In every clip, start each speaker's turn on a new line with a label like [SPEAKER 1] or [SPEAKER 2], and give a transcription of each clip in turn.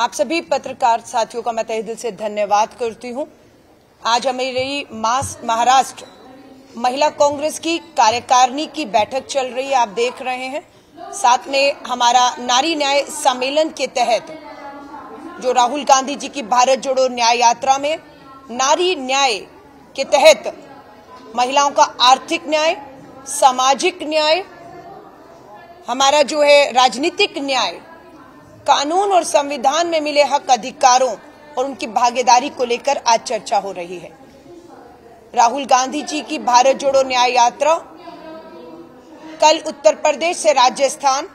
[SPEAKER 1] आप सभी पत्रकार साथियों का मैं तहे दिल से धन्यवाद करती हूं। आज हमारी महाराष्ट्र महिला कांग्रेस की कार्यकारिणी की बैठक चल रही है, आप देख रहे हैं। साथ में हमारा नारी न्याय सम्मेलन के तहत जो राहुल गांधी जी की भारत जोड़ो न्याय यात्रा में नारी न्याय के तहत महिलाओं का आर्थिक न्याय, सामाजिक न्याय, हमारा जो है राजनीतिक न्याय, कानून और संविधान में मिले हक अधिकारों और उनकी भागीदारी को लेकर आज चर्चा हो रही है। राहुल गांधी जी की भारत जोड़ो न्याय यात्रा कल उत्तर प्रदेश से राजस्थान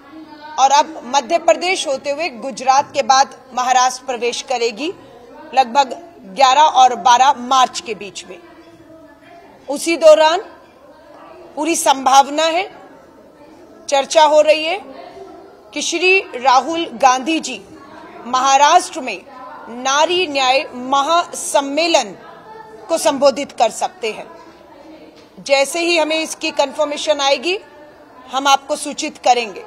[SPEAKER 1] और अब मध्य प्रदेश होते हुए गुजरात के बाद महाराष्ट्र प्रवेश करेगी, लगभग 11 और 12 मार्च के बीच में। उसी दौरान पूरी संभावना है, चर्चा हो रही है कि श्री राहुल गांधी जी महाराष्ट्र में नारी न्याय महासम्मेलन को संबोधित कर सकते हैं। जैसे ही हमें इसकी कंफर्मेशन आएगी हम आपको सूचित करेंगे।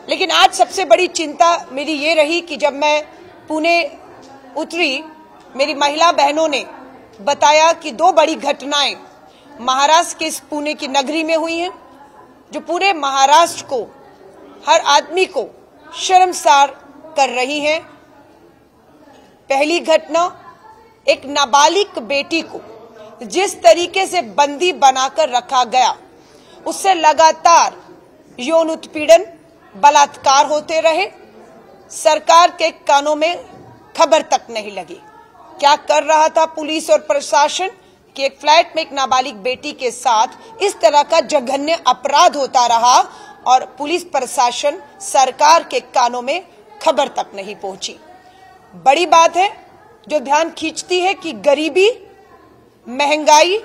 [SPEAKER 1] लेकिन आज सबसे बड़ी चिंता मेरी ये रही कि जब मैं पुणे उतरी, मेरी महिला बहनों ने बताया कि 2 बड़ी घटनाएं महाराष्ट्र के इस पुणे की नगरी में हुई हैं, जो पूरे महाराष्ट्र को, हर आदमी को शर्मसार कर रही हैं। पहली घटना, एक नाबालिग बेटी को जिस तरीके से बंदी बनाकर रखा गया, उससे लगातार यौन उत्पीड़न, बलात्कार होते रहे। सरकार के कानों में खबर तक नहीं लगी। क्या कर रहा था पुलिस और प्रशासन कि एक फ्लैट में एक नाबालिग बेटी के साथ इस तरह का जघन्य अपराध होता रहा और पुलिस प्रशासन, सरकार के कानों में खबर तक नहीं पहुंची। बड़ी बात है जो ध्यान खींचती है कि गरीबी, महंगाई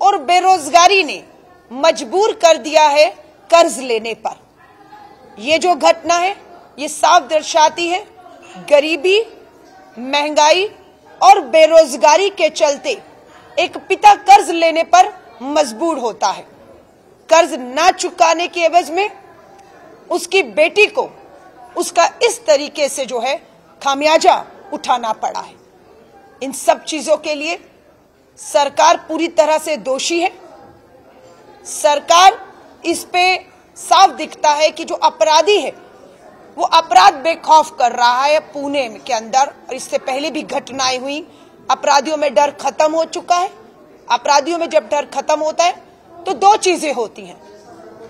[SPEAKER 1] और बेरोजगारी ने मजबूर कर दिया है कर्ज लेने पर। ये जो घटना है ये साफ दर्शाती है गरीबी, महंगाई और बेरोजगारी के चलते एक पिता कर्ज लेने पर मजबूर होता है। कर्ज ना चुकाने के एवज में उसकी बेटी को उसका इस तरीके से जो है खामियाजा उठाना पड़ा है। इन सब चीजों के लिए सरकार पूरी तरह से दोषी है। सरकार इस पे साफ दिखता है कि जो अपराधी है वो अपराध बेखौफ कर रहा है। पुणे के अंदर और इससे पहले भी घटनाएं हुई, अपराधियों में डर खत्म हो चुका है। अपराधियों में जब डर खत्म होता है तो 2 चीजें होती हैं,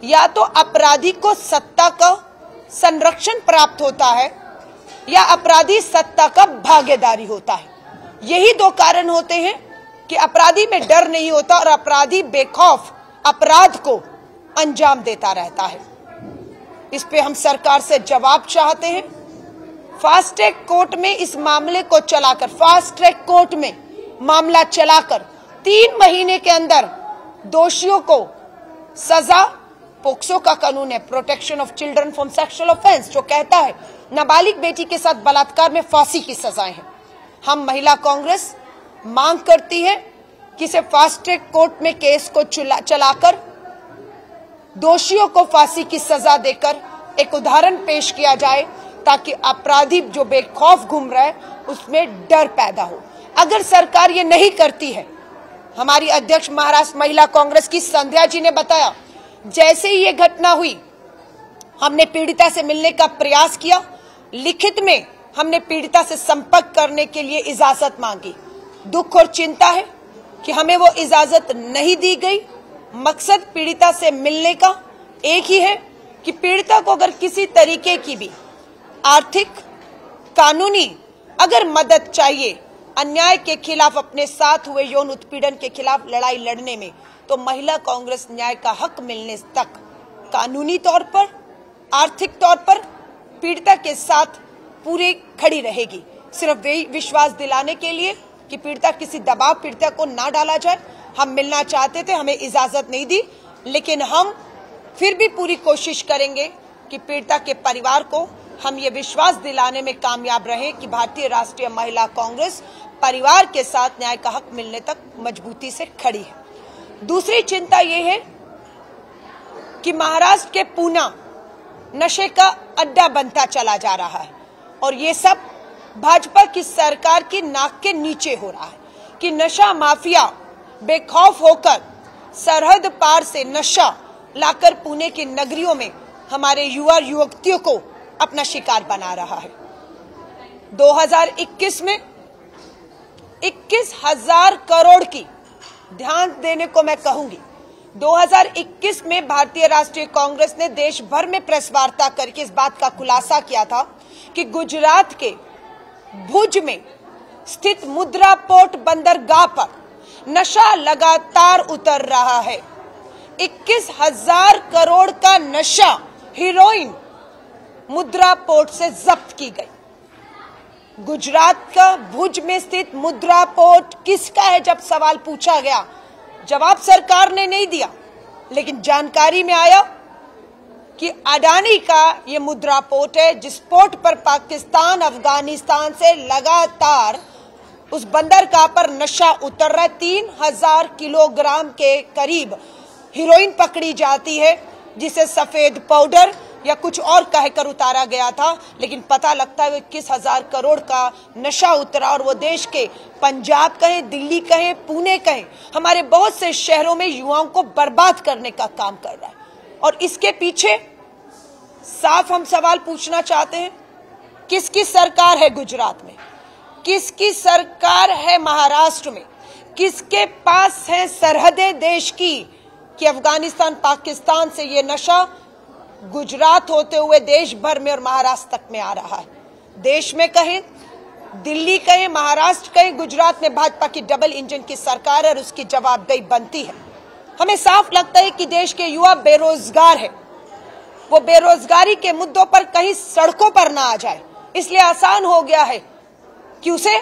[SPEAKER 1] या तो अपराधी को सत्ता का संरक्षण प्राप्त होता है या अपराधी सत्ता का भागीदारी होता है। यही 2 कारण होते हैं कि अपराधी में डर नहीं होता और अपराधी बेखौफ अपराध को अंजाम देता रहता है। इस पे हम सरकार से जवाब चाहते हैं। फास्ट ट्रैक कोर्ट में इस मामले को चलाकर, फास्ट ट्रैक कोर्ट में मामला चलाकर 3 महीने के अंदर दोषियों को सजा, पोक्सो का कानून है, protection of children from sexual offence, जो कहता है नाबालिग बेटी के साथ बलात्कार में फांसी की सजाएं हैं। हम महिला कांग्रेस मांग करती है कि इसे फास्ट ट्रैक कोर्ट में केस को चलाकर दोषियों को फांसी की सजा देकर एक उदाहरण पेश किया जाए, ताकि अपराधी जो बेखौफ घूम रहा है उसमें डर पैदा हो। अगर सरकार ये नहीं करती है, हमारी अध्यक्ष महाराष्ट्र महिला कांग्रेस की संध्या जी ने बताया, जैसे ही ये घटना हुई हमने पीड़िता से मिलने का प्रयास किया, लिखित में हमने पीड़िता से संपर्क करने के लिए इजाजत मांगी। दुख और चिंता है कि हमें वो इजाजत नहीं दी गई। मकसद पीड़िता से मिलने का एक ही है कि पीड़िता को अगर किसी तरीके की भी आर्थिक, कानूनी अगर मदद चाहिए अन्याय के खिलाफ, अपने साथ हुए यौन उत्पीड़न के खिलाफ लड़ाई लड़ने में, तो महिला कांग्रेस न्याय का हक मिलने तक कानूनी तौर पर, आर्थिक तौर पर पीड़िता के साथ पूरी खड़ी रहेगी। सिर्फ वही विश्वास दिलाने के लिए कि पीड़िता किसी दबाव पीड़िता को ना डाला जाए। हम मिलना चाहते थे, हमें इजाजत नहीं दी, लेकिन हम फिर भी पूरी कोशिश करेंगे कि पीड़िता के परिवार को हम ये विश्वास दिलाने में कामयाब रहे कि भारतीय राष्ट्रीय महिला कांग्रेस परिवार के साथ न्याय का हक मिलने तक मजबूती से खड़ी है। दूसरी चिंता ये है कि महाराष्ट्र के पुणे नशे का अड्डा बनता चला जा रहा है और ये सब भाजपा की सरकार की नाक के नीचे हो रहा है कि नशा माफिया बेखौफ होकर सरहद पार से नशा लाकर पुणे की नगरियों में हमारे युवा युवतियों को अपना शिकार बना रहा है। 2021 में 21,000 करोड़ की, ध्यान देने को मैं कहूंगी, 2021 में भारतीय राष्ट्रीय कांग्रेस ने देश भर में प्रेस वार्ता करके इस बात का खुलासा किया था कि गुजरात के भुज में स्थित मुद्रा पोर्ट बंदरगाह पर नशा लगातार उतर रहा है। 21,000 करोड़ का नशा हीरोइन मुद्रा पोर्ट से जब्त की गई। गुजरात का भुज में स्थित मुद्रा पोर्ट किसका है जब सवाल पूछा गया, जवाब सरकार ने नहीं दिया, लेकिन जानकारी में आया कि अडानी का ये मुद्रा पोर्ट है, जिस पोर्ट पर पाकिस्तान अफगानिस्तान से लगातार उस बंदरगाह पर नशा उतर रहा है। 3,000 किलोग्राम के करीब हीरोइन पकड़ी जाती है, जिसे सफेद पाउडर या कुछ और कहकर उतारा गया था, लेकिन पता लगता है 21,000 करोड़ का नशा उतरा और वो देश के पंजाब कहें, दिल्ली कहें, पुणे कहें, हमारे बहुत से शहरों में युवाओं को बर्बाद करने का काम कर रहा है। और इसके पीछे साफ हम सवाल पूछना चाहते हैं, किसकी सरकार है गुजरात में, किसकी सरकार है महाराष्ट्र में, किसके पास है सरहदें देश की कि अफगानिस्तान पाकिस्तान से ये नशा गुजरात होते हुए देश भर में और महाराष्ट्र तक में आ रहा है। देश में कहें, दिल्ली कहें, महाराष्ट्र कहें, गुजरात में भाजपा की डबल इंजन की सरकार है और उसकी जवाबदेही बनती है। हमें साफ लगता है कि देश के युवा बेरोजगार है, वो बेरोजगारी के मुद्दों पर कहीं सड़कों पर ना आ जाए, इसलिए आसान हो गया है कि उसे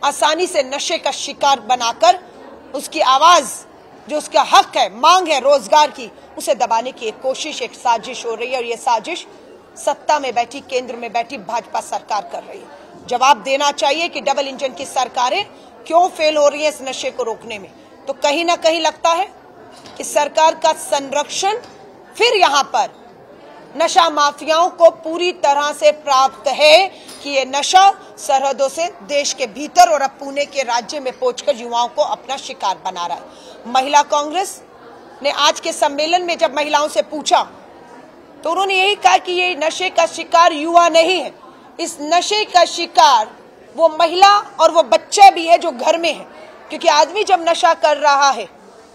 [SPEAKER 1] आसानी से नशे का शिकार बनाकर उसकी आवाज, जो उसका हक है, मांग है रोजगार की, उसे दबाने की एक कोशिश, एक साजिश हो रही है। और ये साजिश सत्ता में बैठी, केंद्र में बैठी भाजपा सरकार कर रही है। जवाब देना चाहिए कि डबल इंजन की सरकारें क्यों फेल हो रही है इस नशे को रोकने में। तो कहीं ना कहीं लगता है कि सरकार का संरक्षण फिर यहाँ पर नशा माफियाओं को पूरी तरह से प्राप्त है कि ये नशा सरहदों से देश के भीतर और अब पुणे के राज्य में पहुंचकर युवाओं को अपना शिकार बना रहा है। महिला कांग्रेस ने आज के सम्मेलन में जब महिलाओं से पूछा तो उन्होंने यही कहा कि ये नशे का शिकार युवा नहीं है, इस नशे का शिकार वो महिला और वो बच्चे भी है जो घर में है, क्योंकि आदमी जब नशा कर रहा है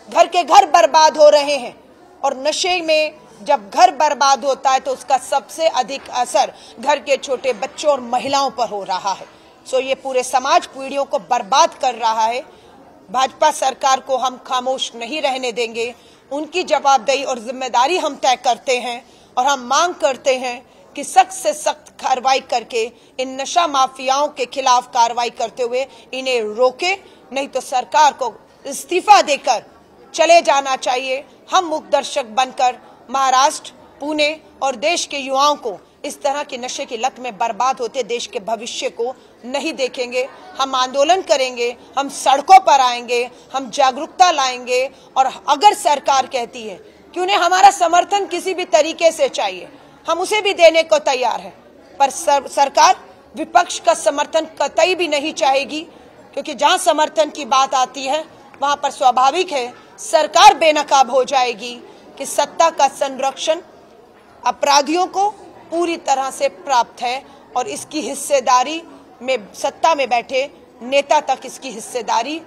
[SPEAKER 1] घर के घर बर्बाद हो रहे हैं और नशे में जब घर बर्बाद होता है तो उसका सबसे अधिक असर घर के छोटे बच्चों और महिलाओं पर हो रहा है। सो ये पूरे समाज पीढ़ियों को बर्बाद कर रहा है। भाजपा सरकार को हम खामोश नहीं रहने देंगे, उनकी जवाबदेही और जिम्मेदारी हम तय करते हैं और हम मांग करते हैं कि सख्त से सख्त कार्रवाई करके इन नशा माफियाओं के खिलाफ कार्रवाई करते हुए इन्हें रोके, नहीं तो सरकार को इस्तीफा देकर चले जाना चाहिए। हम मुख्य दर्शक बनकर महाराष्ट्र, पुणे और देश के युवाओं को इस तरह के नशे की लत में बर्बाद होते देश के भविष्य को नहीं देखेंगे। हम आंदोलन करेंगे, हम सड़कों पर आएंगे, हम जागरूकता लाएंगे और अगर सरकार कहती है कि उन्हें हमारा समर्थन किसी भी तरीके से चाहिए, हम उसे भी देने को तैयार हैं। पर सरकार विपक्ष का समर्थन कतई भी नहीं चाहेगी, क्योंकि जहां समर्थन की बात आती है वहां पर स्वाभाविक है सरकार बेनकाब हो जाएगी कि सत्ता का संरक्षण अपराधियों को पूरी तरह से प्राप्त है और इसकी हिस्सेदारी में सत्ता में बैठे नेता तक इसकी हिस्सेदारी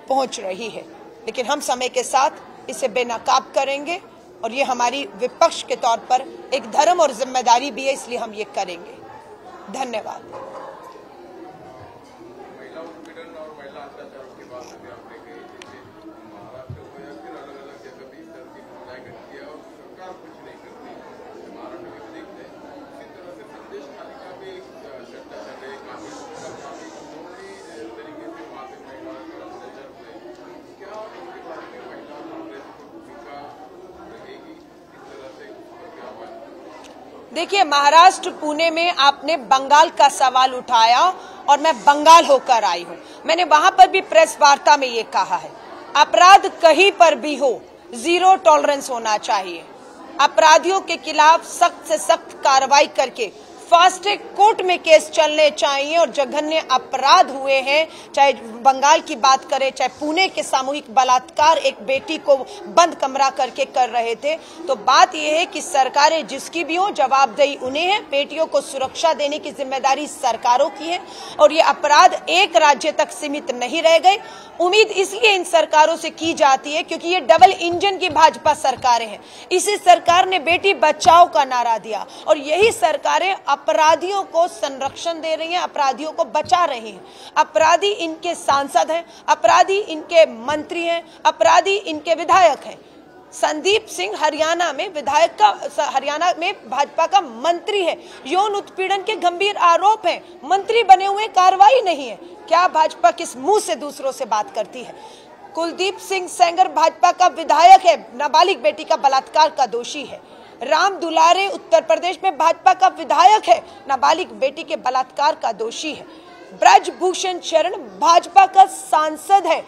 [SPEAKER 1] पहुंच रही है। लेकिन हम समय के साथ इसे बेनकाब करेंगे और ये हमारी विपक्ष के तौर पर एक धर्म और जिम्मेदारी भी है, इसलिए हम ये करेंगे। धन्यवाद। देखिए, महाराष्ट्र पुणे में आपने बंगाल का सवाल उठाया और मैं बंगाल होकर आई हूं। मैंने वहां पर भी प्रेस वार्ता में ये कहा है, अपराध कहीं पर भी हो, जीरो टॉलरेंस होना चाहिए। अपराधियों के खिलाफ सख्त से सख्त कार्रवाई करके फास्ट ट्रैक कोर्ट में केस चलने चाहिए और जघन्य अपराध हुए हैं, चाहे बंगाल की बात करें, चाहे पुणे के सामूहिक बलात्कार एक बेटी को बंद कमरा करके कर रहे थे। तो बात यह है कि सरकारें जिसकी भी हो, जवाबदेही उन्हें है, बेटियों को सुरक्षा देने की जिम्मेदारी सरकारों की है और ये अपराध एक राज्य तक सीमित नहीं रह गए। उम्मीद इसलिए इन सरकारों से की जाती है क्योंकि ये डबल इंजन की भाजपा सरकारें हैं। इसी सरकार ने बेटी बचाओ का नारा दिया और यही सरकारें अपराधियों को संरक्षण दे रही हैं, अपराधियों को बचा रही हैं। अपराधी इनके सांसद हैं, अपराधी इनके मंत्री हैं, अपराधी इनके विधायक हैं। संदीप सिंह हरियाणा में विधायक का, हरियाणा में भाजपा का मंत्री है, यौन उत्पीड़न के गंभीर आरोप हैं, मंत्री बने हुए कार्रवाई नहीं है। क्या भाजपा किस मुंह से दूसरों से बात करती है? कुलदीप सिंह सेंगर भाजपा का विधायक है, नाबालिग बेटी का बलात्कार का दोषी है। राम दुलारे उत्तर प्रदेश में भाजपा का विधायक है, नाबालिग बेटी के बलात्कार का दोषी है। ब्रजभूषण शरण भाजपा का सांसद है।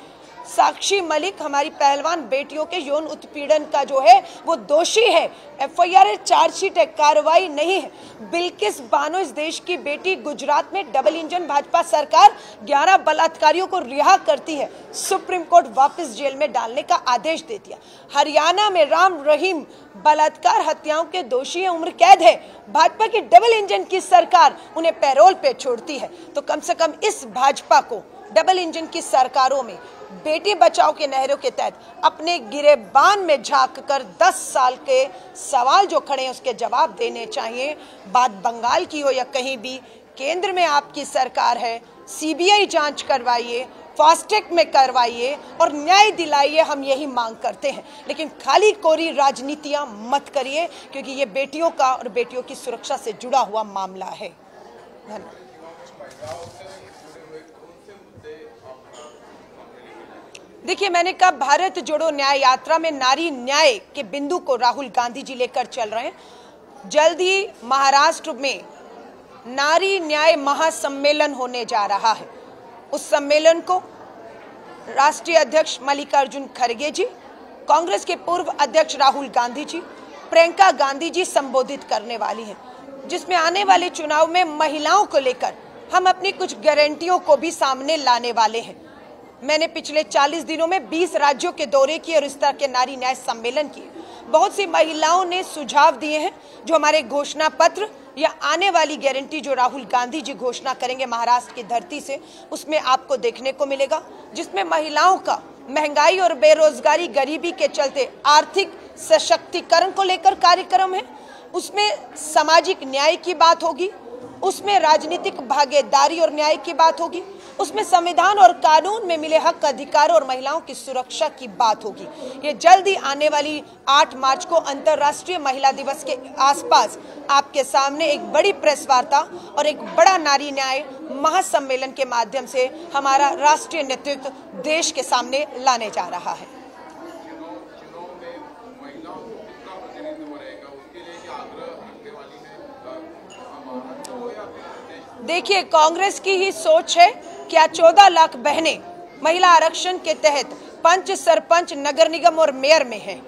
[SPEAKER 1] साक्षी मलिक हमारी पहलवान बेटियों के यौन उत्पीड़न का जो है वो दोषी है। एफआईआर है, चार्जशीट है, कार्रवाई नहीं है। बिल्किस बानो इस देश की बेटी, गुजरात में डबल इंजन भाजपा सरकार 11 बलात्कारियों को रिहा करती है, सुप्रीम कोर्ट वापस जेल में डालने का आदेश दे दिया। हरियाणा में राम रहीम बलात्कार हत्याओं के दोषी है, उम्र कैद है। भाजपा की डबल इंजन की सरकार उन्हें पैरोल पे छोड़ती है। तो कम से कम इस भाजपा को डबल इंजन की सरकारों में बेटी बचाओ के नहरों के तहत अपने गिरेबान में झांक कर 10 साल के सवाल जो खड़े हैं उसके जवाब देने चाहिए। बात बंगाल की हो या कहीं भी, केंद्र में आपकी सरकार है, सीबीआई जांच करवाइए, फास्ट ट्रैक में करवाइए और न्याय दिलाइए, हम यही मांग करते हैं। लेकिन खाली कोरी राजनीतियां मत करिए क्योंकि ये बेटियों का और बेटियों की सुरक्षा से जुड़ा हुआ मामला है। धन्यवाद। देखिए, मैंने कहा भारत जोड़ो न्याय यात्रा में नारी न्याय के बिंदु को राहुल गांधी जी लेकर चल रहे हैं। जल्द ही महाराष्ट्र में नारी न्याय महासम्मेलन होने जा रहा है। उस सम्मेलन को राष्ट्रीय अध्यक्ष मल्लिकार्जुन खड़गे जी, कांग्रेस के पूर्व अध्यक्ष राहुल गांधी जी, प्रियंका गांधी जी संबोधित करने वाली हैं, जिसमें आने वाले चुनाव में महिलाओं को लेकर हम अपनी कुछ गारंटियों को भी सामने लाने वाले हैं। मैंने पिछले 40 दिनों में 20 राज्यों के दौरे किए और इस तरह के नारी न्याय सम्मेलन किए। बहुत सी महिलाओं ने सुझाव दिए हैं जो हमारे घोषणा पत्र या आने वाली गारंटी जो राहुल गांधी जी घोषणा करेंगे महाराष्ट्र की धरती से, उसमें आपको देखने को मिलेगा, जिसमें महिलाओं का महंगाई और बेरोजगारी, गरीबी के चलते आर्थिक सशक्तिकरण को लेकर कार्यक्रम है। उसमें सामाजिक न्याय की बात होगी, उसमें राजनीतिक भागीदारी और न्याय की बात होगी, उसमें संविधान और कानून में मिले हक, अधिकार और महिलाओं की सुरक्षा की बात होगी। ये जल्दी आने वाली 8 मार्च को अंतर्राष्ट्रीय महिला दिवस के आसपास आपके सामने एक बड़ी प्रेस वार्ता और एक बड़ा नारी न्याय महासम्मेलन के माध्यम से हमारा राष्ट्रीय नेतृत्व देश के सामने लाने जा रहा है। देखिए, कांग्रेस की ही सोच है। क्या 14 लाख बहनें महिला आरक्षण के तहत पंच, सरपंच, नगर निगम और मेयर में हैं?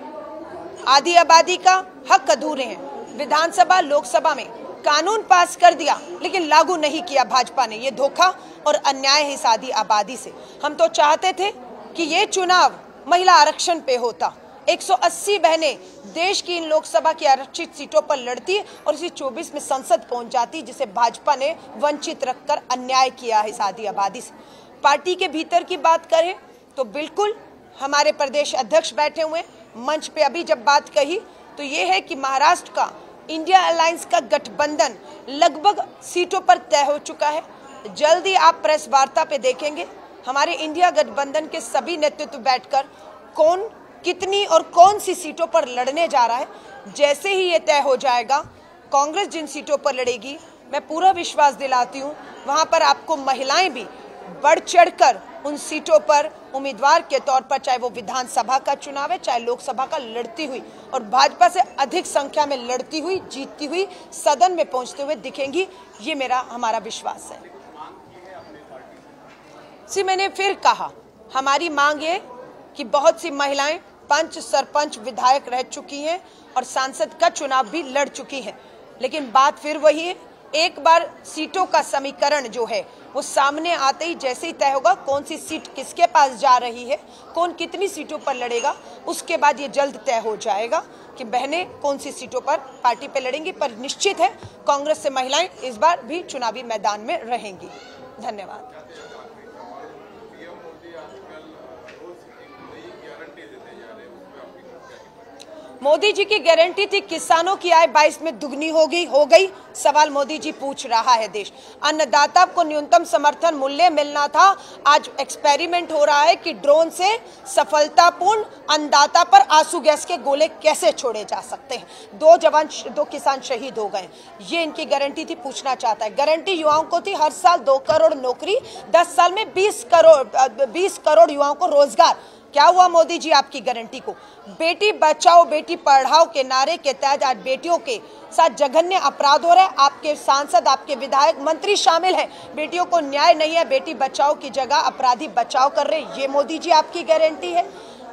[SPEAKER 1] आधी आबादी का हक अधूरे हैं। विधानसभा, लोकसभा में कानून पास कर दिया लेकिन लागू नहीं किया भाजपा ने। ये धोखा और अन्याय है इस आधी आबादी से। हम तो चाहते थे कि ये चुनाव महिला आरक्षण पे होता। 180 बहनें देश की इन लोकसभा की आरक्षित सीटों पर लड़ती और इसी 24 में संसद पहुंच जाती, जिसे भाजपा ने वंचित रखकर अन्याय किया है इस आधी आबादी से। पार्टी के भीतर की बात करें तो बिल्कुल हमारे प्रदेश अध्यक्ष बैठे हुए मंच पे अभी जब बात कही तो ये है कि महाराष्ट्र का इंडिया अलायंस का गठबंधन लगभग सीटों पर तय हो चुका है। जल्दी आप प्रेस वार्ता पे देखेंगे हमारे इंडिया गठबंधन के सभी नेतृत्व बैठकर कौन कितनी और कौन सी सीटों पर लड़ने जा रहा है। जैसे ही ये तय हो जाएगा, कांग्रेस जिन सीटों पर लड़ेगी, मैं पूरा विश्वास दिलाती हूँ वहां पर आपको महिलाएं भी बढ़ चढ़कर उन सीटों पर उम्मीदवार के तौर पर, चाहे वो विधानसभा का चुनाव है चाहे लोकसभा का, लड़ती हुई और भाजपा से अधिक संख्या में लड़ती हुई, जीतती हुई, सदन में पहुंचते हुए दिखेंगी। ये हमारा विश्वास है। मैंने फिर कहा, हमारी मांग है कि बहुत सी महिलाएं पंच, सरपंच, विधायक रह चुकी हैं और सांसद का चुनाव भी लड़ चुकी हैं, लेकिन बात फिर वही है एक बार सीटों का समीकरण जो है वो सामने आते ही जैसे ही तय होगा कौन सी सीट किसके पास जा रही है, कौन कितनी सीटों पर लड़ेगा, उसके बाद ये जल्द तय हो जाएगा कि बहनें कौन सी सीटों पर पार्टी पे लड़ेंगी। पर निश्चित है कांग्रेस से महिलाएं इस बार भी चुनावी मैदान में रहेंगी। धन्यवाद। मोदी जी की गारंटी थी किसानों की आय 22 में दुगनी हो गई। सवाल मोदी जी पूछ रहा है देश। अन्नदाता को न्यूनतम समर्थन मूल्य मिलना था, आज एक्सपेरिमेंट हो रहा है कि ड्रोन से सफलतापूर्ण अन्नदाता पर आंसू गैस के गोले कैसे छोड़े जा सकते हैं। 2 किसान शहीद हो गए। ये इनकी गारंटी थी, पूछना चाहता है। गारंटी युवाओं को थी हर साल 2 करोड़ नौकरी, 10 साल में 20 करोड़ युवाओं को रोजगार। क्या हुआ मोदी जी आपकी गारंटी को? बेटी बचाओ बेटी पढ़ाओ के नारे के तहत आज बेटियों के साथ जघन्य अपराध हो रहे हैं। आपके सांसद, आपके विधायक, मंत्री शामिल हैं। बेटियों को न्याय नहीं है, बेटी बचाओ की जगह अपराधी बचाओ कर रहे। ये मोदी जी आपकी गारंटी है।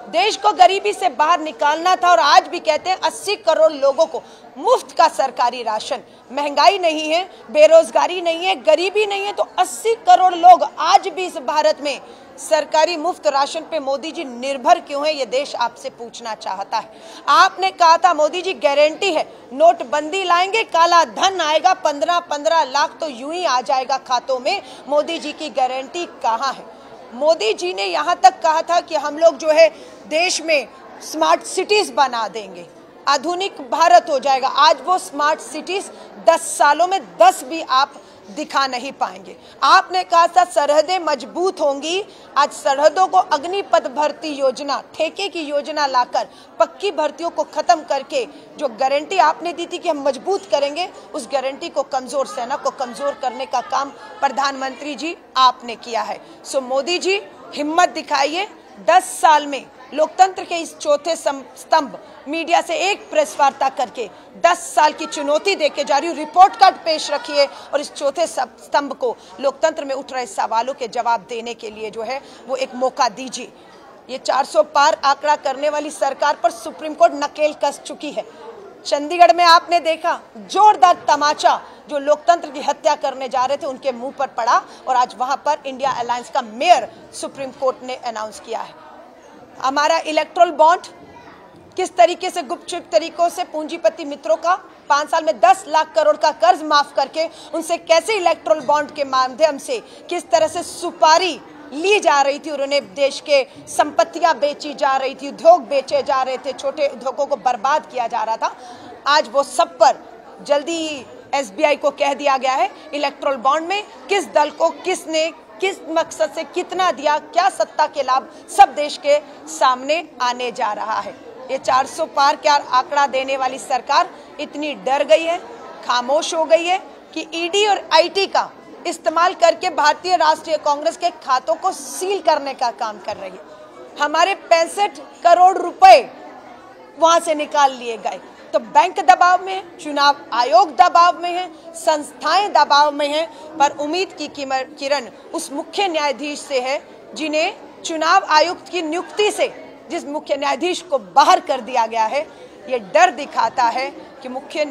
[SPEAKER 1] देश को गरीबी से बाहर निकालना था और आज भी कहते हैं 80 करोड़ लोगों को मुफ्त का सरकारी राशन। महंगाई नहीं है, बेरोजगारी नहीं है, गरीबी नहीं है, तो 80 करोड़ लोग आज भी इस भारत में सरकारी मुफ्त राशन पे मोदी जी निर्भर क्यों है, ये देश आपसे पूछना चाहता है। आपने कहा था मोदी जी गारंटी है नोटबंदी लाएंगे, काला धन आएगा, 15 लाख तो यूं ही आ जाएगा खातों में। मोदी जी की गारंटी कहाँ है? मोदी जी ने यहाँ तक कहा था कि हम लोग जो है देश में स्मार्ट सिटीज बना देंगे, आधुनिक भारत हो जाएगा। आज वो स्मार्ट सिटीज 10 सालों में 10 भी आप दिखा नहीं पाएंगे। आपने कहा था सरहदें मजबूत होंगी, आज सरहदों को अग्निपथ भर्ती योजना, ठेके की योजना लाकर पक्की भर्तियों को खत्म करके जो गारंटी आपने दी थी कि हम मजबूत करेंगे, उस गारंटी को कमजोर, सेना को कमजोर करने का काम प्रधानमंत्री जी आपने किया है। सो मोदी जी हिम्मत दिखाइए। 10 साल में लोकतंत्र के इस चौथे स्तंभ मीडिया से एक प्रेस वार्ता करके 10 साल की चुनौती देके जा रही हूँ। रिपोर्ट कार्ड पेश रखिए और इस चौथे स्तंभ को लोकतंत्र में उठ रहे सवालों के जवाब देने के लिए जो है वो एक मौका दीजिए। ये 400 पार आंकड़ा करने वाली सरकार पर सुप्रीम कोर्ट नकेल कस चुकी है। चंडीगढ़ में आपने देखा जोरदार तमाचा, जो लोकतंत्र की हत्या करने जा रहे थे उनके मुंह पर पड़ा और आज वहां पर इंडिया अलायंस का मेयर सुप्रीम कोर्ट ने अनाउंस किया है। हमारा इलेक्ट्रोल बॉन्ड किस तरीके से गुपचुप तरीकों से पूंजीपति मित्रों का 5 साल में 10 लाख करोड़ का कर्ज माफ करके उनसे कैसे इलेक्ट्रोल बॉन्ड के माध्यम से किस तरह से सुपारी ली जा रही थी और उन्हें देश के संपत्तियां बेची जा रही थी, उद्योग बेचे जा रहे थे, छोटे उद्योगों को बर्बाद किया जा रहा था। आज वो सब पर जल्दी ही SBI को कह दिया गया है इलेक्ट्रोल बॉन्ड में किस दल को किसने किस मकसद से कितना दिया, क्या सत्ता के लाभ, सब देश के सामने आने जा रहा है। ये 400 पार क्या आंकड़ा देने वाली सरकार इतनी डर गई है, खामोश हो गई है कि ED और IT का इस्तेमाल करके भारतीय राष्ट्रीय कांग्रेस के खातों को सील करने का काम कर रही है। हमारे 65 करोड़ रुपए वहां से निकाल लिए गए। तो बैंक दबाव में है, चुनाव आयोग दबाव में है, संस्थाएं दबाव में हैं, पर उम्मीद की किरण उस मुख्य न्यायाधीश से है जिन्हें चुनाव आयुक्त की नियुक्ति से जिस मुख्य न्यायाधीश को बाहर कर दिया गया है। ये डर दिखाता है कि मुख्य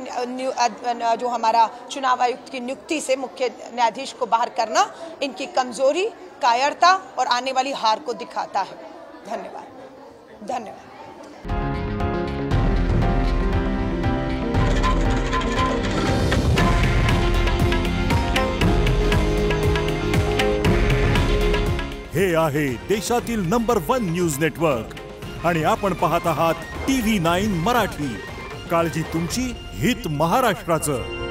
[SPEAKER 1] जो हमारा चुनाव आयुक्त की नियुक्ति से मुख्य न्यायाधीश को बाहर करना इनकी कमजोरी, कायरता और आने वाली हार को दिखाता है। धन्यवाद। धन्यवाद।
[SPEAKER 2] हे आहे देशातील नंबर 1 न्यूज नेटवर्क आणि आपण पाहत आहात TV9 मराठी। काळजी तुमची, हित महाराष्ट्राचं।